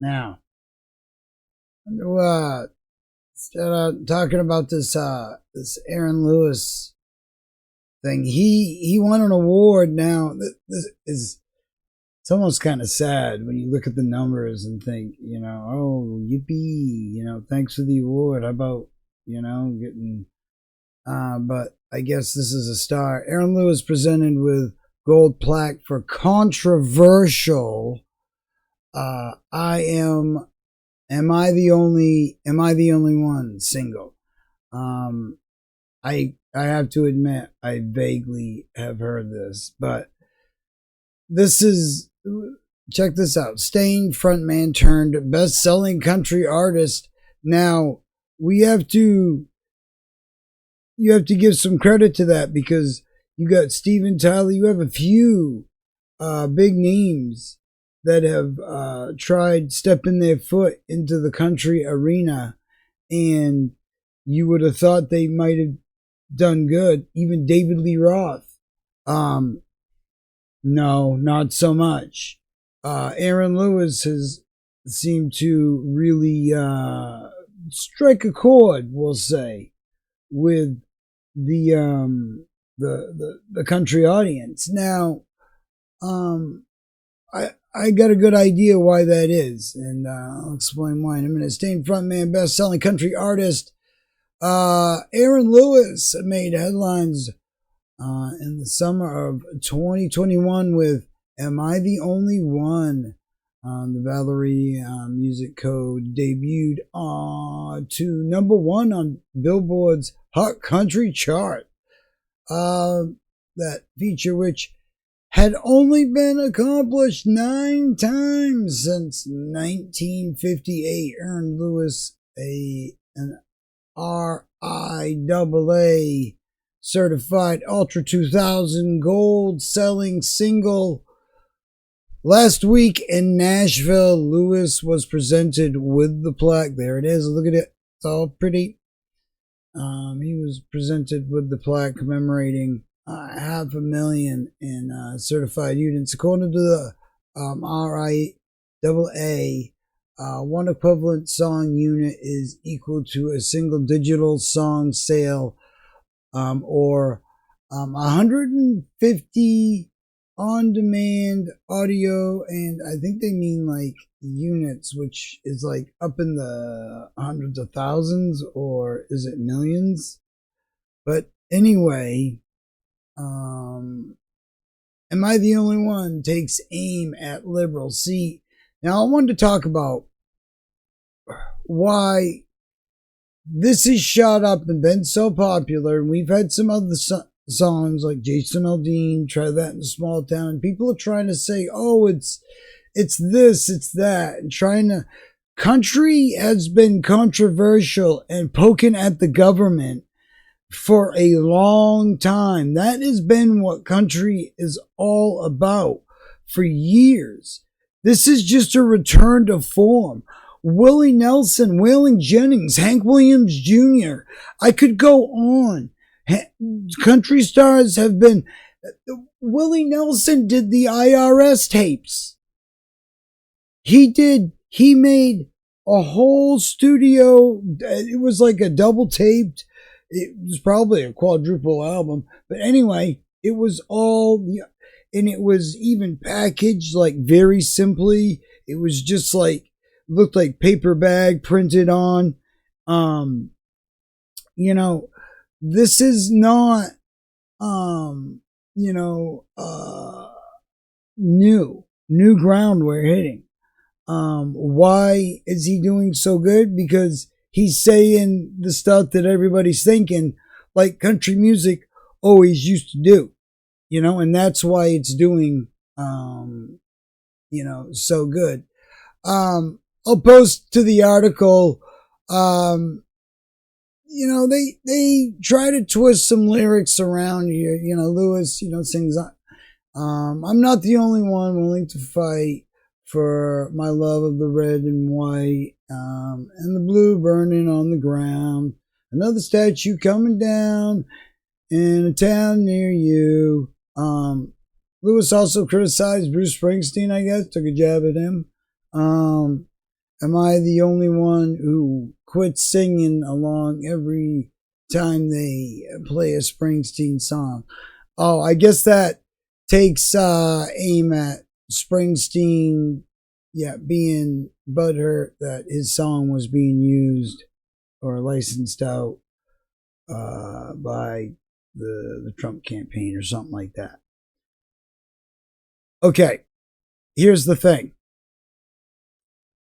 Now, instead of talking about this Aaron Lewis thing, he won an award. Now, this is it's almost kind of sad when you look at the numbers and think, oh, yippee, thanks for the award. How about, getting, but I guess this is a star. Aaron Lewis presented with gold plaque for controversial, am I the only one single. I have to admit, I vaguely have heard this, but this is, check this out. Stain frontman turned best-selling country artist. Now, you have to give some credit to that, because you got Steven Tyler. You have a few big names that have tried stepping their foot into the country arena, and you would have thought they might have done good. Even David Lee Roth. No, not so much. Aaron Lewis has seemed to really strike a chord, we'll say, with the country audience. Now, I got a good idea why that is, and I'll explain why in a minute. Stain frontman, best-selling country artist Aaron Lewis made headlines in the summer of 2021 with "Am I the Only One?" The Valory Music Co debuted to number 1 on Billboard's Hot Country chart. That feature, which had only been accomplished 9 times since 1958, earned Lewis an RIAA certified Ultra 2000 gold selling single. Last week in Nashville, Lewis was presented with the plaque. There it is. Look at it. It's all pretty. He was presented with the plaque commemorating 500,000 in certified units. According to the RIAA, one equivalent song unit is equal to a single digital song sale, or 150 on-demand audio, and I think they mean like units, which is like up in the hundreds of thousands, or is it millions? But anyway, Am I the Only One takes aim at liberals. See, now I wanted to talk about why this is shot up and been so popular, and we've had some other songs like Jason Aldean, Try That in a Small Town, and people are trying to say, oh, it's this, it's that, and trying to, country has been controversial and poking at the government for a long time. That has been what country is all about for years. This is just a return to form. Willie Nelson, Waylon Jennings, Hank Williams Jr. I could go on. Country stars have been. Willie Nelson did the IRS tapes. He made a whole studio. It was like a double taped. It was probably a quadruple album. But anyway, it was all, and it was even packaged like very simply. It was just like, looked like paper bag printed on. This is not, new ground we're hitting. Why is he doing so good? Because he's saying the stuff that everybody's thinking, like country music always used to do, and that's why it's doing, so good. I'll post to the article. They try to twist some lyrics around here. Lewis, sings, I'm not the only one willing to fight for my love of the red and white, and the blue burning on the ground. Another statue coming down in a town near you. Lewis also criticized Bruce Springsteen, I guess, took a jab at him. Am I the only one who quits singing along every time they play a Springsteen song? Oh, I guess that takes aim at Springsteen, yeah, being butthurt that his song was being used or licensed out by the Trump campaign or something like that. Okay, here's the thing.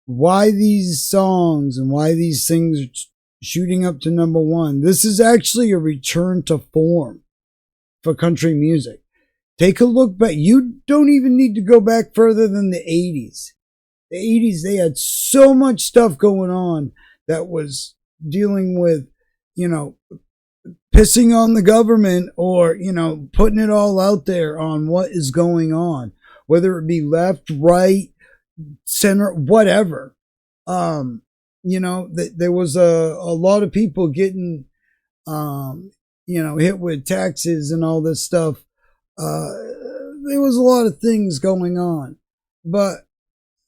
Why these songs and why these things are shooting up to number one? This is actually a return to form for country music. Take a look back. You don't even need to go back further than the 80s. The 80s, they had so much stuff going on that was dealing with, pissing on the government or, putting it all out there on what is going on, whether it be left, right, center, whatever. There was a lot of people getting, hit with taxes and all this stuff. There was a lot of things going on, but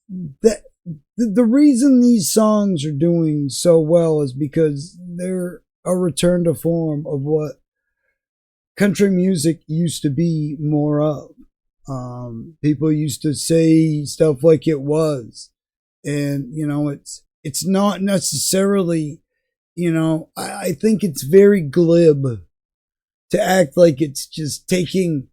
the reason these songs are doing so well is because they're a return to form of what country music used to be more of. People used to say stuff like it was, and it's not necessarily, I think it's very glib to act like it's just taking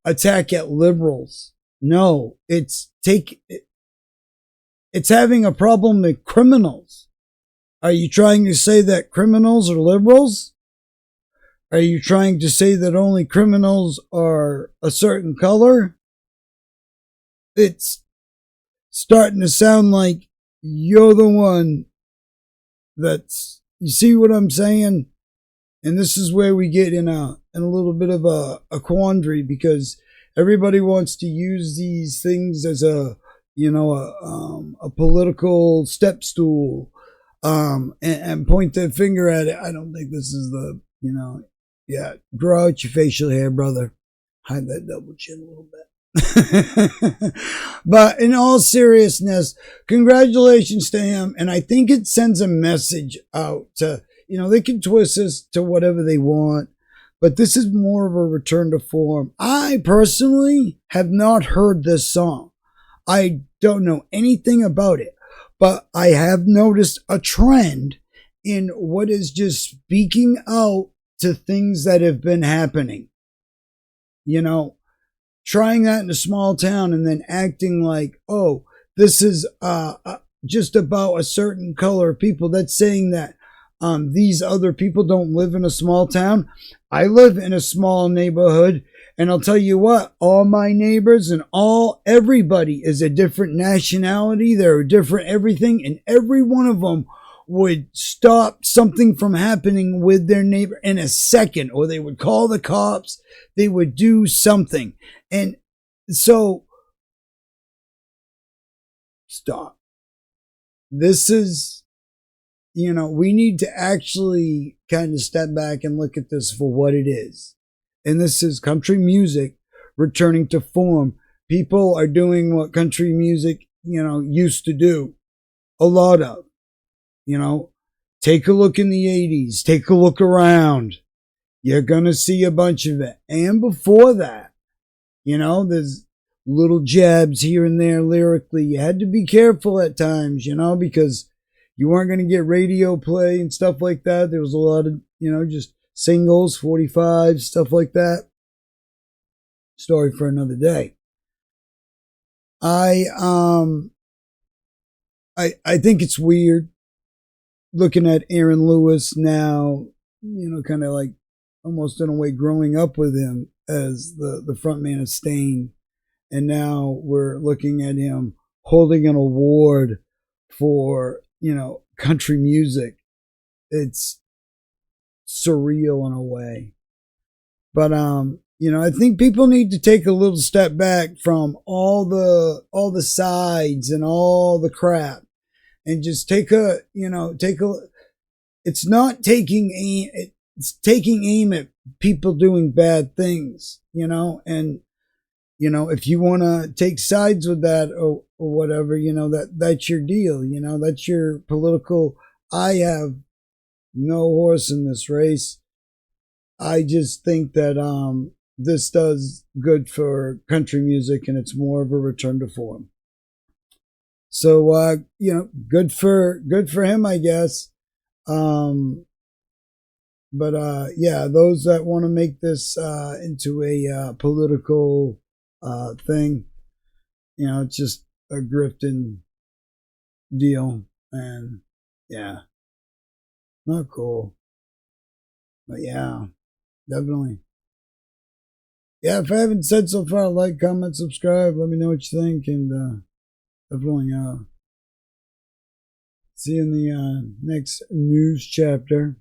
attack at liberals. No, it's having a problem with criminals. Are you trying to say that criminals are liberals? Are you trying to say that only criminals are a certain color? It's starting to sound like you're the one you see what I'm saying? And this is where we get in a little bit of a quandary, because everybody wants to use these things as a political step stool, and point their finger at it. I don't think this is grow out your facial hair, brother. Hide that double chin a little bit. But in all seriousness, congratulations to him. And I think it sends a message out to, they can twist this to whatever they want, but this is more of a return to form. I personally have not heard this song. I don't know anything about it, but I have noticed a trend in what is just speaking out to things that have been happening. Trying that in a small town and then acting like, oh, this is just about a certain color of people. That's saying that these other people don't live in a small town. I live in a small neighborhood, and I'll tell you what, all my neighbors and everybody is a different nationality. They're a different everything, and every one of them would stop something from happening with their neighbor in a second, or they would call the cops. They would do something. And so, stop. This is, we need to actually kind of step back and look at this for what it is. And this is country music returning to form. People are doing what country music, used to do. A lot of. Take a look in the 80s. Take a look around. You're going to see a bunch of it. And before that, there's little jabs here and there lyrically. You had to be careful at times, because you weren't going to get radio play and stuff like that. There was a lot of, just singles, 45, stuff like that. Story for another day. I think it's weird looking at Aaron Lewis now, kind of like almost in a way growing up with him as the front man of Stain. And now we're looking at him holding an award for, country music. It's surreal in a way. But, I think people need to take a little step back from all the sides and all the crap, and just it's not taking aim, it's taking aim at people doing bad things, and, if you want to take sides with that or whatever, that's your deal. That's your political. I have no horse in this race. I just think that this does good for country music, and it's more of a return to form. So good for him, I guess. But those that want to make this into a political thing, it's just a grifting deal, and yeah, not cool. But yeah, definitely. Yeah, if I haven't said so far, like, comment, subscribe. Let me know what you think, and definitely see you in the next news chapter.